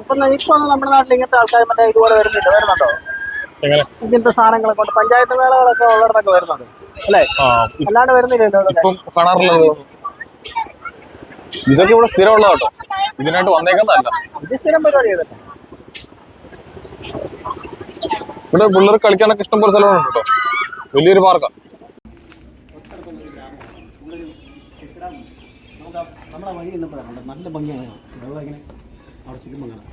ഇപ്പൊ നമ്മുടെ നാട്ടിൽ ഇങ്ങനത്തെ ആൾക്കാർ മറ്റേ ഇതുപോലെ വരുന്നുണ്ടോ? ഇങ്ങനത്തെ സാധനങ്ങളെ കൊണ്ട് പഞ്ചായത്ത് മേളകളൊക്കെ ഉള്ളിടത്തൊക്കെ വരുന്നുണ്ട് അല്ലേ? അല്ലാണ്ട് വരുന്നില്ലല്ലോ. കാണാറുള്ളത് ഇതൊക്കെ ഇവിടെ സ്ഥിരമുള്ള കേട്ടോ, ഇതിനായിട്ട് വന്നേക്കുന്നതല്ല. ഇത് സ്ഥിരം പരിപാടി ചെയ്തിട്ട് ഇവിടെ പിള്ളേർ കളിക്കാനൊക്കെ ഇഷ്ടം പോലെ സ്ഥലമുണ്ട് കേട്ടോ, വലിയൊരു പാർക്കാണ്. നമ്മുടെ വഴി എന്നപ്പോഴാണ് നല്ല ഭംഗിയാണ്. വെള്ളം ഇങ്ങനെ അവിടെ ചുറ്റും കാണാം.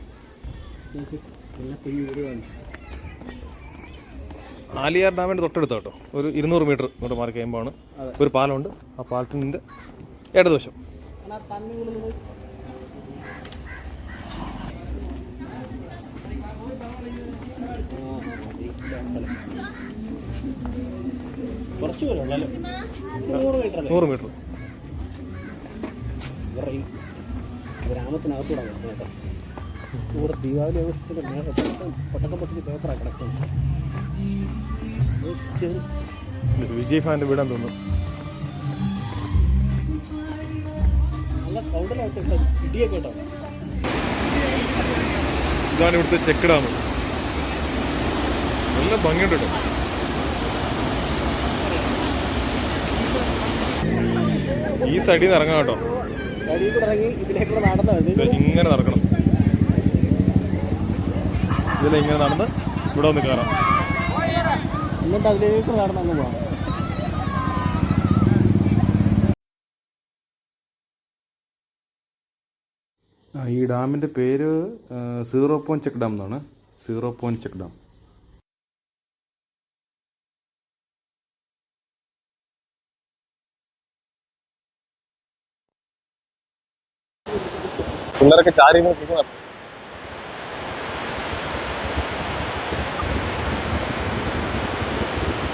ആലിയാർ ഡാമിൻ്റെ തൊട്ടടുത്ത കേട്ടോ, ഒരു 200 മീറ്റർ ഇങ്ങോട്ട് മാറി കഴിയുമ്പോഴാണ് ഒരു പാലമുണ്ട്. ആ പാലത്തിൻ്റെ ഇടതുവശം കുറച്ച് പേരുള്ളല്ലോ, 100 മീറ്റർ ഗ്രാമത്തിനകത്തൂടെ കേട്ടോ. ഇവിടെ ദീപാവലി ആഘോഷത്തിൻ്റെ മേഘം പട്ടക്കം പൊട്ടിച്ച് പേപ്പറാണ് കിടക്കുന്നത്. വിജയ് ഫാൻ്റെ വീടാൻ തോന്നുന്നു. നല്ല സൗണ്ടിലായിട്ട് ഇടിയൊക്കെ കേട്ടോ. ഇതാണ് ഇവിടുത്തെ ചെക്ക് ഡാം. നല്ല ഭംഗിയുണ്ട് കേട്ടോ. ഈ സൈഡിൽ നിന്ന് ഇറങ്ങാം കേട്ടോ. സൈഡിൽ കൂടെ ഇറങ്ങി ഇതിലേക്കൂടെ നടന്നത് ഇങ്ങനെ നടക്കണം. ഇതിലിങ്ങനെ നടന്ന് ഇവിടെ ഒന്ന് കയറാം. എന്നിട്ട് അതിലേക്ക് നടന്നു പോകാം. ഈ ഡാമിൻ്റെ പേര് 0 പോയിന്റ് ചെക്ക് ഡാം എന്നാണ്. 0 പോയിന്റ് ചെക്ക് ഡാം. പിള്ളേരൊക്കെ ചാരി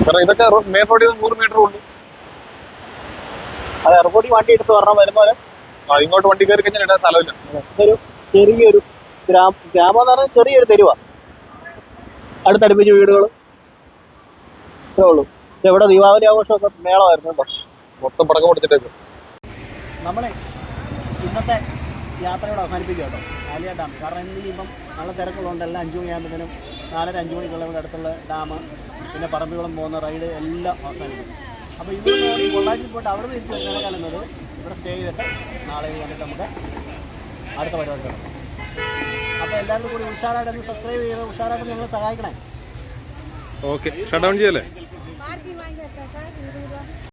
കാരണം ഇതൊക്കെ മെയിൻ റോഡിൽ 100 മീറ്റർ ഉള്ളൂ. അത് എയർപോർട്ടിൽ വണ്ടി എടുത്ത് പറഞ്ഞാൽ വരുമ്പോൾ ഇങ്ങോട്ട് വണ്ടി കയറി കഴിഞ്ഞാൽ ഇടാൻ സ്ഥലമില്ല. ഇതൊരു ചെറിയൊരു ഗ്രാമം എന്ന് പറഞ്ഞാൽ ചെറിയൊരു തെരുവാ. അടുത്തടുപ്പിച്ച് വീടുകൾ ഇത്രേ ഉള്ളൂ. ഇവിടെ ദീപാവലി ആഘോഷമൊക്കെ മേളമായിരുന്നു കേട്ടോ. മൊത്തം പടക്കം പൊട്ടിച്ചിട്ടേക്ക്. നമ്മളെ ഇന്നത്തെ യാത്രയോട് അവസാനിപ്പിക്കുക കേട്ടോ ആലിയാർ ഡാം. കാരണം ഇന്ന് ഇപ്പം നല്ല തിരക്കുള്ളതുകൊണ്ട് എല്ലാം 5 മണിയാകുമ്പോഴത്തേനും 4-5 മണിക്കുള്ള ഇവിടെ അടുത്തുള്ള ഡാം, പിന്നെ പറമ്പിക്കുളം പോകുന്ന റൈഡ് എല്ലാം അവസാനിക്കും. അപ്പോൾ ഇവിടെ നിന്ന് പൊള്ളാച്ചിയിൽ പോയിട്ട് അവിടെ നിന്ന് തിരിച്ച് വരുന്നതിനെക്കാളുന്നത് ഇവിടെ സ്റ്റേ ചെയ്തിട്ട് നാളെ കണ്ടിട്ട് നമുക്ക് അടുത്ത പരിപാടി തുടങ്ങാം. അപ്പോൾ എല്ലാവരും കൂടി ഉഷാറായിട്ടൊന്ന് സബ്സ്ക്രൈബ് ചെയ്ത് ഉഷാറായിട്ട് ഞങ്ങളെ സഹായിക്കണേ. ഓക്കെ, ഷട്ട് ഡൗൺ ചെയ്യല്ലേ?